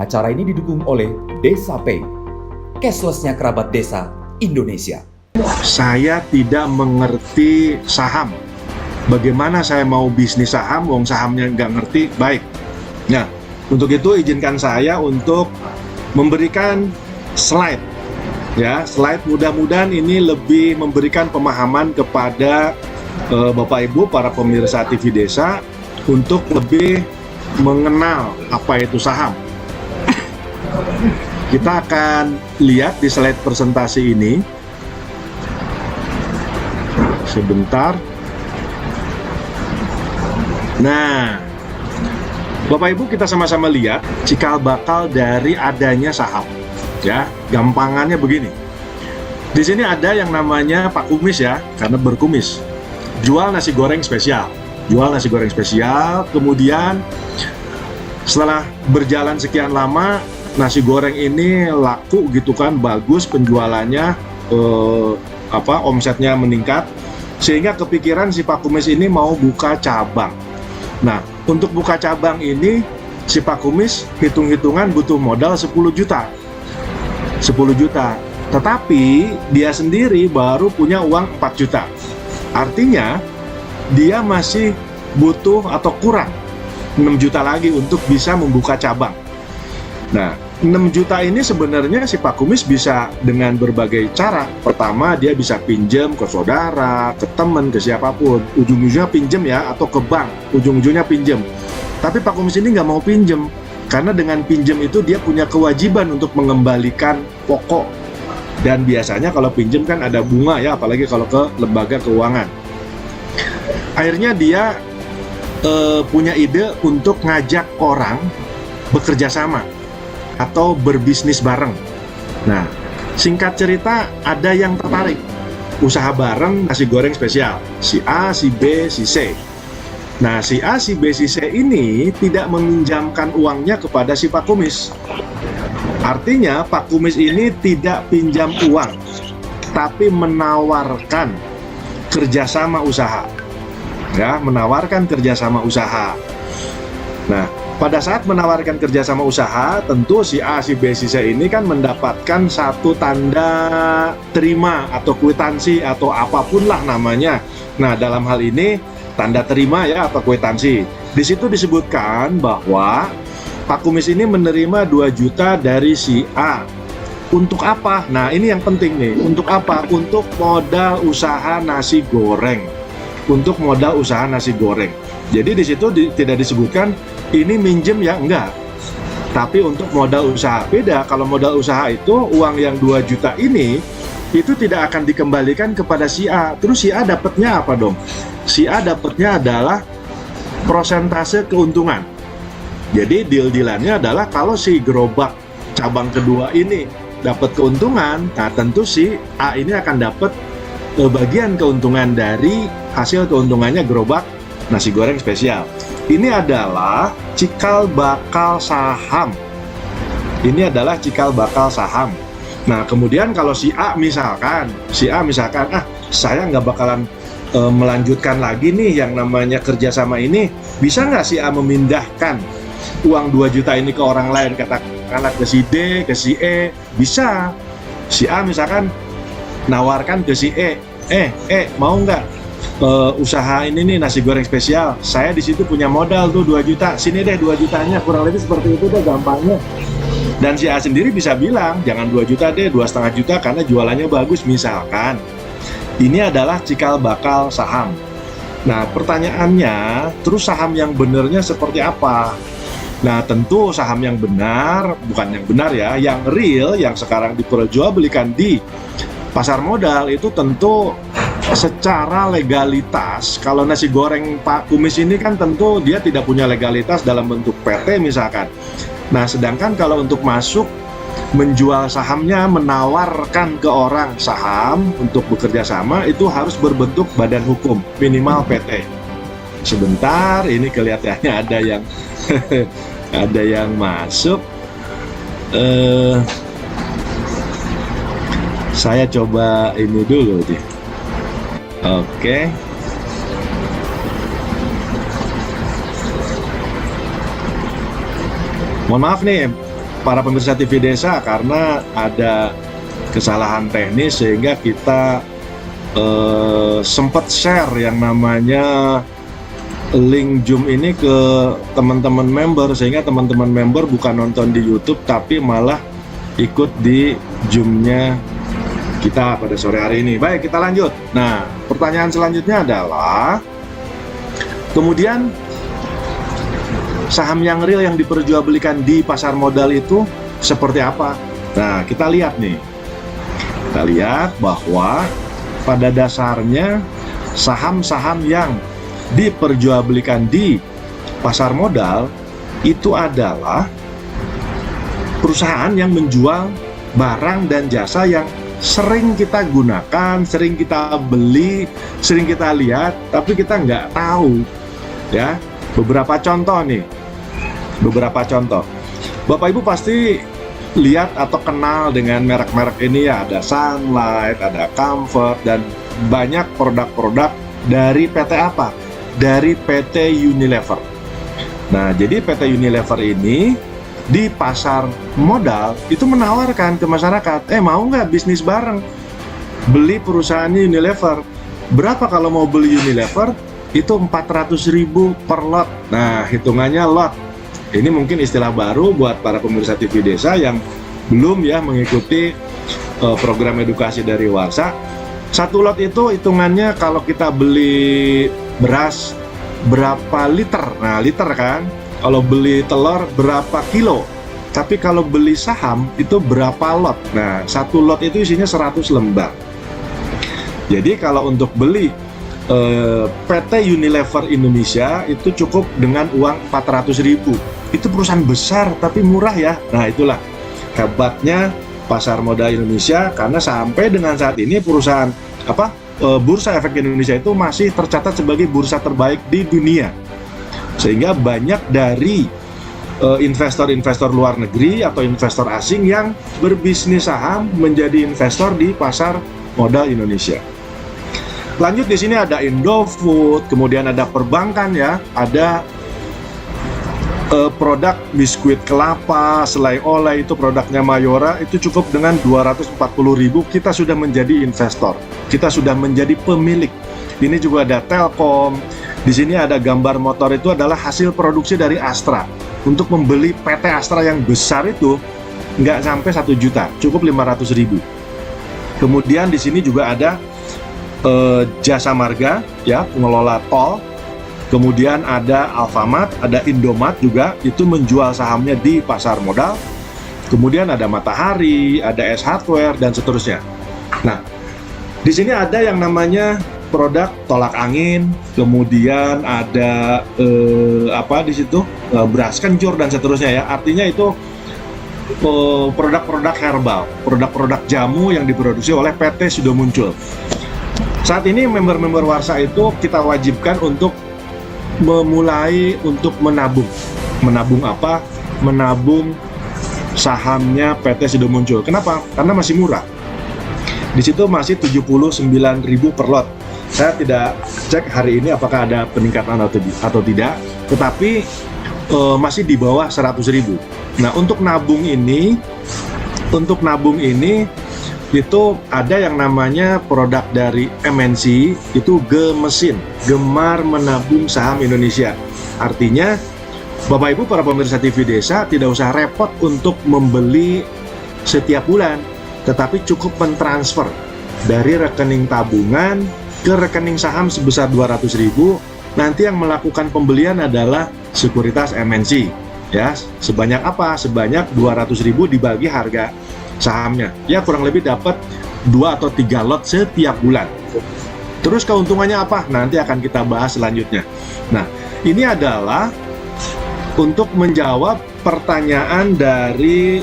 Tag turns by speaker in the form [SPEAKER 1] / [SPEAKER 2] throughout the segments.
[SPEAKER 1] Acara ini didukung oleh Desa Pay, cashless-nya kerabat desa Indonesia.
[SPEAKER 2] Saya tidak mengerti saham. Bagaimana saya mau bisnis saham, wong sahamnya nggak ngerti, baik. Nah, untuk itu izinkan saya untuk memberikan slide. Ya, slide mudah-mudahan ini lebih memberikan pemahaman kepada Bapak Ibu, para pemirsa TV Desa, untuk lebih mengenal apa itu saham. Kita akan lihat di slide presentasi ini. Sebentar. Nah, Bapak Ibu, kita sama-sama lihat cikal bakal dari adanya saham. Ya, gampangannya begini. Di sini ada yang namanya Pak Kumis ya, karena berkumis. Jual nasi goreng spesial. Jual nasi goreng spesial, kemudian setelah berjalan sekian lama, nasi goreng ini laku gitu kan, bagus penjualannya, omsetnya meningkat, sehingga kepikiran si Pak Kumis ini mau buka cabang. Nah, untuk buka cabang ini si Pak Kumis hitung-hitungan butuh modal 10 juta. 10 juta. Tetapi dia sendiri baru punya uang 4 juta. Artinya dia masih butuh atau kurang 6 juta lagi untuk bisa membuka cabang. Nah, 6 juta ini sebenarnya si Pak Kumis bisa dengan berbagai cara. Pertama, dia bisa pinjam ke saudara, ke teman, ke siapapun. Ujung-ujungnya pinjam ya, atau ke bank. Ujung-ujungnya pinjam. Tapi Pak Kumis ini nggak mau pinjam. Karena dengan pinjam itu dia punya kewajiban untuk mengembalikan pokok. Dan biasanya kalau pinjam kan ada bunga ya, apalagi kalau ke lembaga keuangan. Akhirnya dia punya ide untuk ngajak orang bekerja sama atau berbisnis bareng. Nah, singkat cerita ada yang tertarik usaha bareng nasi goreng spesial, si A, si B, si C. Nah, si A, si B, si C ini tidak meminjamkan uangnya kepada si Pak Kumis. Artinya Pak Kumis ini tidak pinjam uang, tapi menawarkan kerjasama usaha. Ya, menawarkan kerjasama usaha. Nah, pada saat menawarkan kerjasama usaha, tentu si A, si B, si C ini kan mendapatkan satu tanda terima atau kwitansi atau apapun lah namanya. Nah, dalam hal ini tanda terima ya atau kwitansi. Di situ disebutkan bahwa Pak Kumis ini menerima 2 juta dari si A. Untuk apa? Nah, ini yang penting nih. Untuk apa? Untuk modal usaha nasi goreng. Untuk modal usaha nasi goreng. Jadi di situ tidak disebutkan ini minjem ya, enggak. Tapi untuk modal usaha beda. Kalau modal usaha itu uang yang 2 juta ini itu tidak akan dikembalikan kepada si A. Terus si A dapatnya apa dong? Si A dapatnya adalah prosentase keuntungan. Jadi deal-dealannya adalah kalau si gerobak cabang kedua ini dapat keuntungan, nah tentu si A ini akan dapat bagian keuntungan dari hasil keuntungannya gerobak nasi goreng spesial. Ini adalah cikal bakal saham. Ini adalah cikal bakal saham. Nah, kemudian kalau si A misalkan, saya nggak bakalan melanjutkan lagi nih yang namanya kerjasama ini, bisa nggak si A memindahkan uang 2 juta ini ke orang lain, katakanlah ke si D, ke si E, bisa. Si A misalkan nawarkan ke si E, mau nggak usaha ini nih nasi goreng spesial, saya di situ punya modal tuh 2 juta, sini deh 2 jutanya, kurang lebih seperti itu deh gampangnya. Dan si A sendiri bisa bilang, jangan 2 juta deh, 2,5 juta karena jualannya bagus misalkan. Ini adalah cikal bakal saham. Nah, pertanyaannya, terus saham yang benarnya seperti apa? Nah, tentu saham yang benar, bukan yang benar ya, yang real, yang sekarang diperjualbelikan di pasar modal itu tentu secara legalitas. Kalau nasi goreng Pak Kumis ini kan tentu dia tidak punya legalitas dalam bentuk PT misalkan. Nah, sedangkan kalau untuk masuk menjual sahamnya, menawarkan ke orang saham untuk bekerja sama, itu harus berbentuk badan hukum, minimal PT. Sebentar, ini kelihatannya ada yang ada yang masuk. Saya coba ini dulu deh. Oke. Mohon maaf nih, para pemirsa TV Desa, karena ada kesalahan teknis sehingga kita sempat share yang namanya link Zoom ini ke teman-teman member, sehingga teman-teman member bukan nonton di YouTube tapi malah ikut di Zoom-nya kita pada sore hari ini. Baik, kita lanjut. Nah, pertanyaan selanjutnya adalah, kemudian saham yang real yang diperjualbelikan di pasar modal itu seperti apa? Nah, kita lihat nih. Kita lihat bahwa pada dasarnya saham-saham yang diperjualbelikan di pasar modal itu adalah perusahaan yang menjual barang dan jasa yang sering kita gunakan, sering kita beli, sering kita lihat, tapi kita nggak tahu, ya. Beberapa contoh nih, beberapa contoh. Bapak Ibu pasti lihat atau kenal dengan merek-merek ini ya, ada Sunlight, ada Comfort, dan banyak produk-produk dari PT apa? Dari PT Unilever. Nah, jadi PT Unilever ini di pasar modal itu menawarkan ke masyarakat, mau nggak bisnis bareng? Beli perusahaannya Unilever. Berapa kalau mau beli Unilever? Itu 400.000 per lot. Nah, hitungannya lot. Ini mungkin istilah baru buat para pemirsa TV Desa yang belum ya mengikuti program edukasi dari Warsa. Satu lot itu hitungannya kalau kita beli beras berapa liter. Nah, liter kan. Kalau beli telur berapa kilo. Tapi kalau beli saham itu berapa lot. Nah, satu lot itu isinya 100 lembar. Jadi kalau untuk beli PT Unilever Indonesia itu cukup dengan uang 400.000. Itu perusahaan besar tapi murah ya. Nah, itulah hebatnya pasar modal Indonesia, karena sampai dengan saat ini perusahaan Bursa Efek Indonesia itu masih tercatat sebagai bursa terbaik di dunia. Sehingga banyak dari investor-investor luar negeri atau investor asing yang berbisnis saham menjadi investor di pasar modal Indonesia. Lanjut, di sini ada Indofood, kemudian ada perbankan ya, ada produk biskuit kelapa, selai oleh, itu produknya Mayora, itu cukup dengan 240.000 kita sudah menjadi investor, kita sudah menjadi pemilik. Ini juga ada Telkom. Di sini ada gambar motor, itu adalah hasil produksi dari Astra. Untuk membeli PT Astra yang besar itu nggak sampai 1 juta, cukup 500.000. Kemudian di sini juga ada Jasa Marga ya, pengelola tol. Kemudian ada Alfamart, ada Indomaret juga, itu menjual sahamnya di pasar modal. Kemudian ada Matahari, ada S Hardware, dan seterusnya. Nah, di sini ada yang namanya produk tolak angin, kemudian ada di situ beras kencur dan seterusnya ya. Artinya itu produk-produk herbal, produk-produk jamu yang diproduksi oleh PT sudah muncul. Saat ini member-member Warsa itu kita wajibkan untuk memulai untuk menabung. Menabung apa? Menabung sahamnya PT sudah muncul. Kenapa? Karena masih murah. Di situ masih 79.000 per lot. Saya tidak cek hari ini apakah ada peningkatan atau tidak, tetapi masih di bawah 100.000. Nah, untuk nabung ini itu ada yang namanya produk dari MNC, itu Gemesin, Gemar Menabung Saham Indonesia. Artinya, Bapak Ibu para pemirsa TV Desa tidak usah repot untuk membeli setiap bulan, tetapi cukup mentransfer dari rekening tabungan ke rekening saham sebesar 200.000. Nanti yang melakukan pembelian adalah sekuritas MNC. Ya, sebanyak apa? Sebanyak 200.000 dibagi harga sahamnya. Ya, kurang lebih dapat 2 atau 3 lot setiap bulan. Terus keuntungannya apa? Nanti akan kita bahas selanjutnya. Nah, ini adalah untuk menjawab pertanyaan dari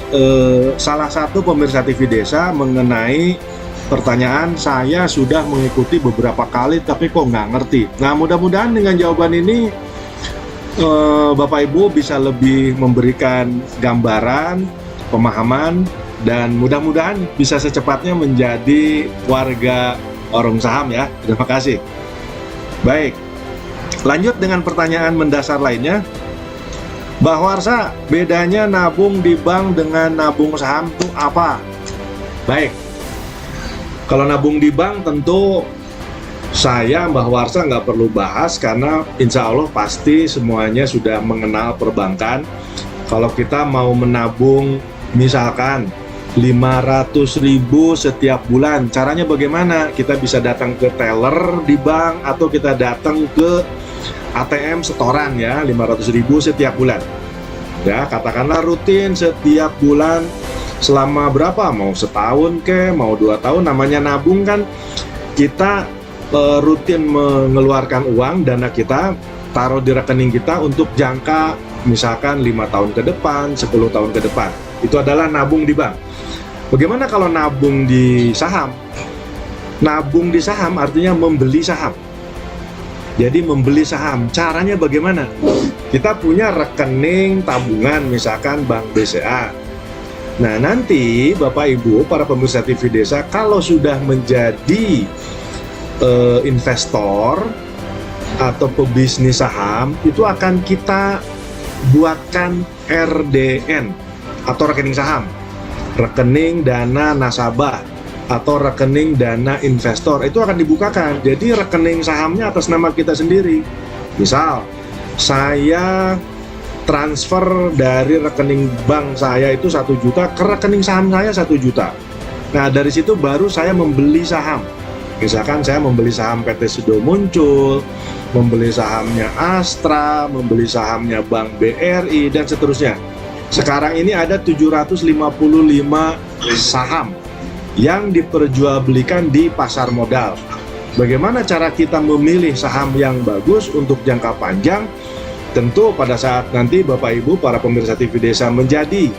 [SPEAKER 2] salah satu pemirsa TV Desa mengenai pertanyaan, saya sudah mengikuti beberapa kali tapi kok nggak ngerti. Nah, mudah-mudahan dengan jawaban ini Bapak Ibu bisa lebih memberikan gambaran, pemahaman, dan mudah-mudahan bisa secepatnya menjadi warga warung saham ya. Terima kasih. Baik, lanjut dengan pertanyaan mendasar lainnya. Mbah Warsa, bedanya nabung di bank dengan nabung saham itu apa? Baik, kalau nabung di bank tentu saya, Mbah Warsa, nggak perlu bahas karena insya Allah pasti semuanya sudah mengenal perbankan. Kalau kita mau menabung misalkan 500.000 setiap bulan, caranya bagaimana? Kita bisa datang ke teller di bank atau kita datang ke ATM setoran ya, 500.000 setiap bulan. Ya, katakanlah rutin setiap bulan selama berapa? Mau setahun ke, mau 2 tahun, namanya nabung kan kita rutin mengeluarkan uang, dana kita taruh di rekening kita untuk jangka misalkan 5 tahun ke depan, 10 tahun ke depan. Itu adalah nabung di bank. Bagaimana kalau nabung di saham? Nabung di saham artinya membeli saham. Jadi membeli saham, caranya bagaimana? Kita punya rekening tabungan, misalkan Bank BCA. Nah, nanti Bapak Ibu, para pemirsa TV Desa, kalau sudah menjadi investor atau pebisnis saham, itu akan kita buatkan RDN atau rekening saham, rekening dana nasabah atau rekening dana investor, itu akan dibukakan. Jadi rekening sahamnya atas nama kita sendiri. Misal saya transfer dari rekening bank saya itu 1 juta ke rekening saham saya 1 juta. Nah, dari situ baru saya membeli saham. Misalkan saya membeli saham PT Sido Muncul, membeli sahamnya Astra, membeli sahamnya Bank BRI, dan seterusnya. Sekarang ini ada 755 saham yang diperjualbelikan di pasar modal. Bagaimana cara kita memilih saham yang bagus untuk jangka panjang? Tentu pada saat nanti Bapak Ibu, para pemirsa TV Desa menjadi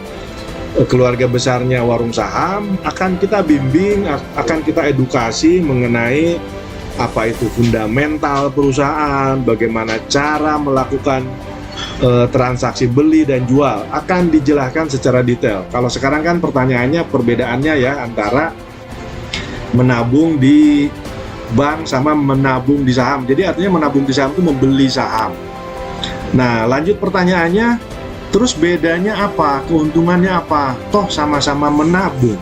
[SPEAKER 2] keluarga besarnya Warung Saham, akan kita bimbing, akan kita edukasi mengenai apa itu fundamental perusahaan, bagaimana cara melakukan transaksi beli dan jual, akan dijelaskan secara detail. Kalau sekarang kan pertanyaannya, perbedaannya ya antara menabung di bank sama menabung di saham. Jadi artinya menabung di saham itu membeli saham. Nah, lanjut pertanyaannya, terus bedanya apa? Keuntungannya apa? Toh sama-sama menabung.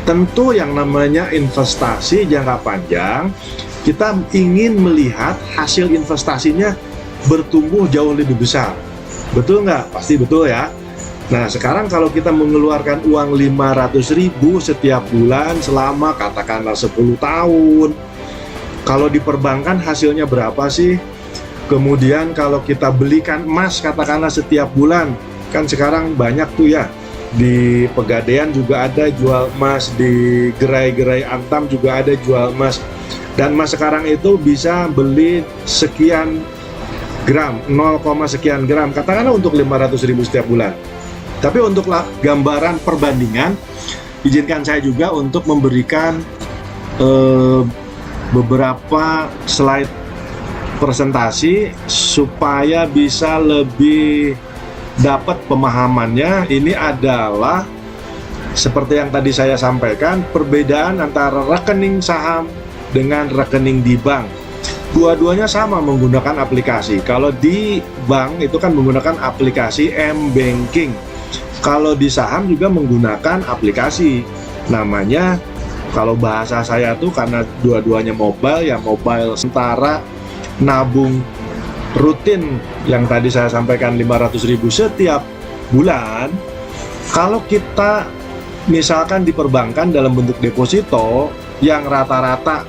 [SPEAKER 2] Tentu yang namanya investasi jangka panjang, kita ingin melihat hasil investasinya bertumbuh jauh lebih besar. Betul nggak? Pasti betul ya. Nah, sekarang kalau kita mengeluarkan uang 500.000 setiap bulan selama katakanlah 10 tahun, kalau di perbankan hasilnya berapa sih? Kemudian kalau kita belikan emas katakanlah setiap bulan, kan sekarang banyak tuh ya, di Pegadaian juga ada jual emas, di gerai-gerai Antam juga ada jual emas. Dan emas sekarang itu bisa beli sekian gram, 0, sekian gram, katakanlah untuk 500.000 setiap bulan. Tapi untuk gambaran perbandingan, izinkan saya juga untuk memberikan beberapa slide presentasi supaya bisa lebih dapat pemahamannya. Ini adalah seperti yang tadi saya sampaikan, perbedaan antara rekening saham dengan rekening di bank. Dua-duanya sama menggunakan aplikasi. Kalau di bank itu kan menggunakan aplikasi M-Banking. Kalau di saham juga menggunakan aplikasi. Namanya, kalau bahasa saya tuh karena dua-duanya mobile, ya mobile. Sementara nabung rutin yang tadi saya sampaikan 500.000 setiap bulan, kalau kita misalkan di perbankan dalam bentuk deposito yang rata-rata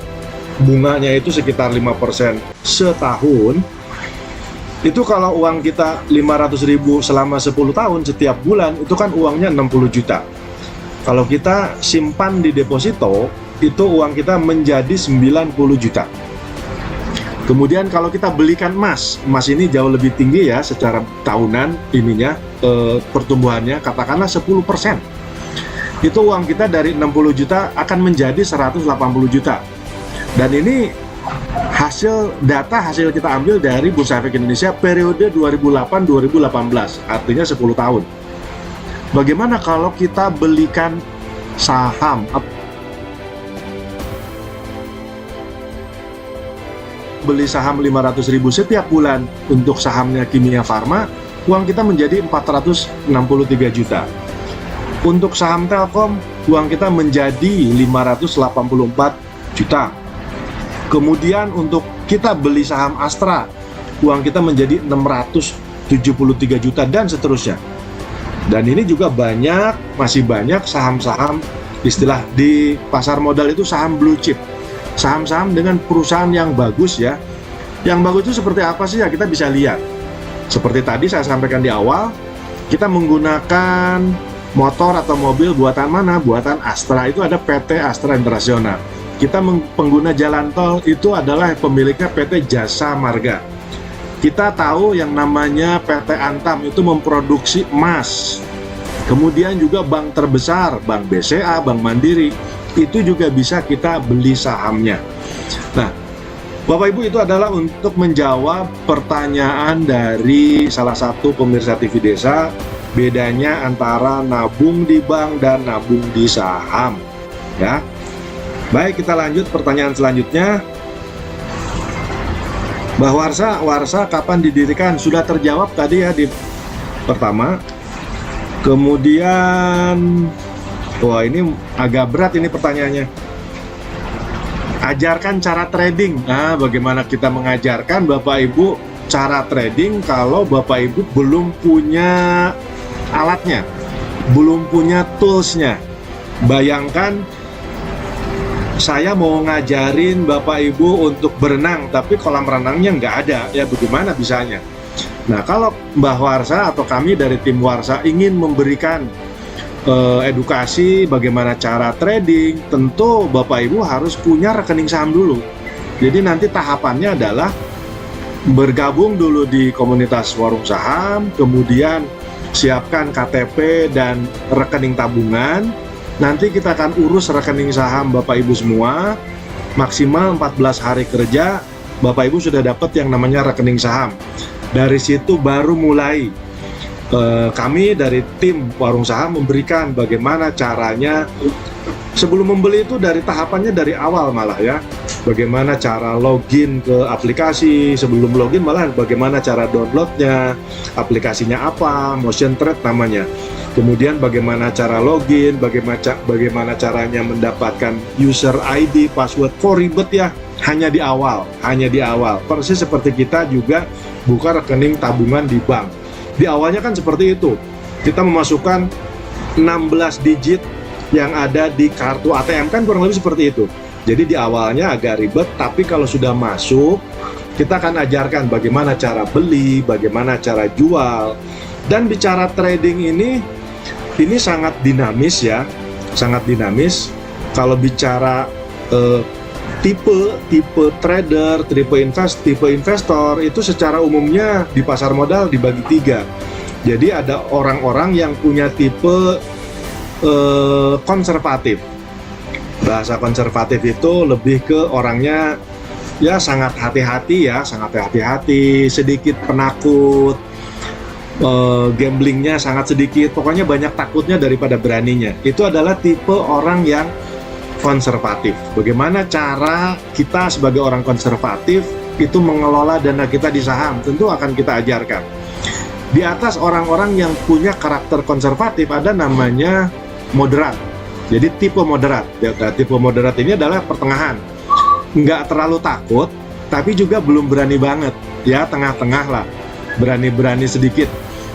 [SPEAKER 2] bunganya itu sekitar 5% setahun, itu kalau uang kita 500.000 selama 10 tahun setiap bulan, itu kan uangnya 60 juta. Kalau kita simpan di deposito, itu uang kita menjadi 90 juta. Kemudian kalau kita belikan emas ini jauh lebih tinggi ya secara tahunan ininya, pertumbuhannya katakanlah 10%. Itu uang kita dari 60 juta akan menjadi 180 juta. Dan ini data hasil kita ambil dari Bursa Efek Indonesia periode 2008-2018, artinya 10 tahun. Bagaimana kalau kita belikan saham? Beli saham 500.000 setiap bulan untuk sahamnya Kimia Farma, uang kita menjadi 463 juta. Untuk saham Telkom, uang kita menjadi 584 juta. Kemudian untuk kita beli saham Astra, uang kita menjadi 673 juta dan seterusnya. Dan ini juga masih banyak saham-saham, istilah di pasar modal itu saham blue chip. Saham-saham dengan perusahaan yang bagus ya. Yang bagus itu seperti apa sih ya, kita bisa lihat. Seperti tadi saya sampaikan di awal, kita menggunakan motor atau mobil buatan mana? Buatan Astra, itu ada PT Astra Internasional. Kita pengguna jalan tol itu adalah pemiliknya PT Jasa Marga. Kita tahu yang namanya PT Antam itu memproduksi emas. Kemudian juga bank terbesar, Bank BCA, Bank Mandiri, itu juga bisa kita beli sahamnya. Nah, Bapak Ibu, itu adalah untuk menjawab pertanyaan dari salah satu pemirsa TV Desa, bedanya antara nabung di bank dan nabung di saham, ya. Baik, kita lanjut pertanyaan selanjutnya. Mbah Warsa kapan didirikan? Sudah terjawab tadi ya di pertama. Kemudian, wah ini agak berat ini pertanyaannya. Ajarkan cara trading. Nah, bagaimana kita mengajarkan Bapak Ibu cara trading kalau Bapak Ibu belum punya alatnya, belum punya toolsnya. Bayangkan saya mau ngajarin Bapak Ibu untuk berenang, tapi kolam renangnya nggak ada, ya bagaimana bisanya? Nah, kalau Mbah Warsa atau kami dari tim Warsa ingin memberikan edukasi bagaimana cara trading, tentu Bapak Ibu harus punya rekening saham dulu. Jadi nanti tahapannya adalah bergabung dulu di komunitas warung saham, kemudian siapkan KTP dan rekening tabungan. Nanti kita akan urus rekening saham Bapak Ibu semua. Maksimal 14 hari kerja, Bapak Ibu sudah dapat yang namanya rekening saham. Dari situ baru mulai kami dari tim warung saham memberikan bagaimana caranya. Sebelum membeli itu dari tahapannya dari awal malah ya. Bagaimana cara login ke aplikasi, sebelum login malah bagaimana cara downloadnya, aplikasinya apa, motion trade namanya. Kemudian bagaimana cara login, bagaimana caranya mendapatkan user ID, password, kok ribet ya, hanya di awal. Persis seperti kita juga buka rekening tabungan di bank. Di awalnya kan seperti itu, kita memasukkan 16 digit yang ada di kartu ATM, kan kurang lebih seperti itu. Jadi di awalnya agak ribet, tapi kalau sudah masuk, kita akan ajarkan bagaimana cara beli, bagaimana cara jual. Dan bicara trading ini sangat dinamis ya, sangat dinamis. Kalau bicara tipe trader, tipe investor, itu secara umumnya di pasar modal dibagi 3. Jadi ada orang-orang yang punya tipe konservatif. Bahasa konservatif itu lebih ke orangnya ya sangat hati-hati, sedikit penakut, gamblingnya sangat sedikit, pokoknya banyak takutnya daripada beraninya. Itu adalah tipe orang yang konservatif. Bagaimana cara kita sebagai orang konservatif itu mengelola dana kita di saham, tentu akan kita ajarkan. Di atas orang-orang yang punya karakter konservatif ada namanya moderat. Jadi tipe moderat. Tipe moderat ini adalah pertengahan. Nggak terlalu takut, tapi juga belum berani banget. Ya, tengah-tengah lah. Berani-berani sedikit.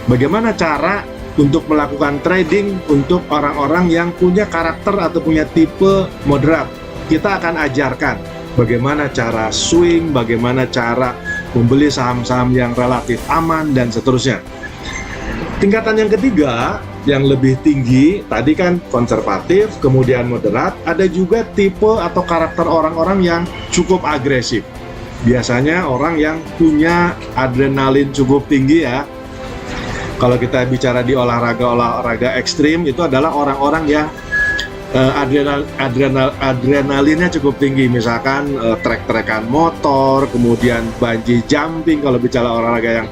[SPEAKER 2] Bagaimana cara untuk melakukan trading untuk orang-orang yang punya karakter atau punya tipe moderat? Kita akan ajarkan bagaimana cara swing, bagaimana cara membeli saham-saham yang relatif aman, dan seterusnya. Tingkatan yang ketiga, yang lebih tinggi, tadi kan konservatif, kemudian moderat, ada juga tipe atau karakter orang-orang yang cukup agresif. Biasanya orang yang punya adrenalin cukup tinggi ya. Kalau kita bicara di olahraga ekstrim, itu adalah orang-orang yang adrenalinnya cukup tinggi. Misalkan trek-trekan motor, kemudian bungee jumping kalau bicara olahraga yang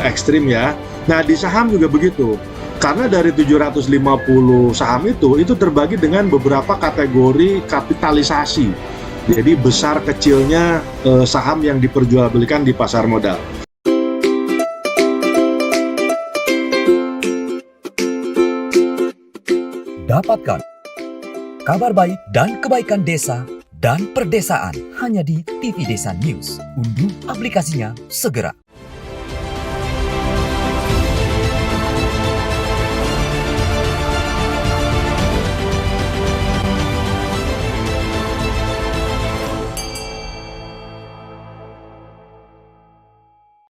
[SPEAKER 2] ekstrim ya. Nah, di saham juga begitu. Karena dari 750 saham itu terbagi dengan beberapa kategori kapitalisasi. Jadi besar kecilnya saham yang diperjualbelikan di pasar modal.
[SPEAKER 1] Dapatkan kabar baik dan kebaikan desa dan perdesaan hanya di TV Desa News. Unduh aplikasinya segera.